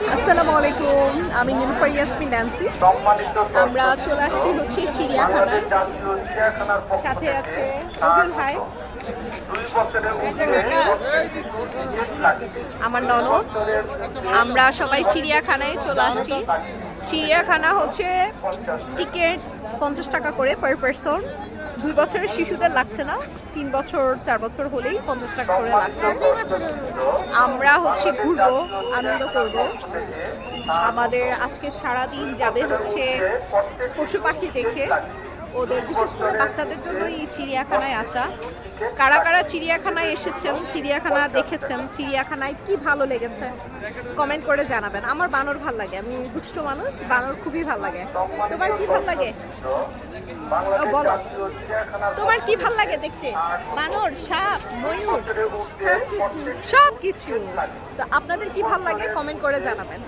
আসসালামু আলাইকুম, আমি নীলুফার ইয়াসমিন ন্যান্সি। আমরা চলে আসছি হচ্ছে চিড়িয়াখানায়। সাথে আছে রবিউল ভাই, আমার ননদ। আমরা সবাই চিড়িয়াখানায় চলে আসছি। চিড়িয়াখানা হচ্ছে টিকিট 50 টাকা করে পার পারসন। 2 বছরের শিশুদের লাগছে না, 3 বছর 4 বছর হলেই 50 টাকা করে লাগছে। আমরা হচ্ছে ঘুরবো, আনন্দ করব। আমাদের আজকে সারাদিন যাবে হচ্ছে পশু পাখি দেখে। ওদের বিশেষ করে বাচ্চাদের জন্য এই চিড়িয়াখানায় আসা। কারা কারা চিড়িয়াখানায় এসেছেন, চিড়িয়াখানা দেখেছেন, চিড়িয়াখানায় কি ভালো লেগেছে কমেন্ট করে জানাবেন। আমার বানর ভাল লাগে, আমি দুষ্ট মানুষ, বানর খুবই ভাল লাগে। তোমার কি ভাল লাগে বলো, তোমার কি ভাল লাগে দেখতে? বানর, সাপ, ময়ূর, সব কিছু। তো আপনাদের কি ভাল লাগে কমেন্ট করে জানাবেন।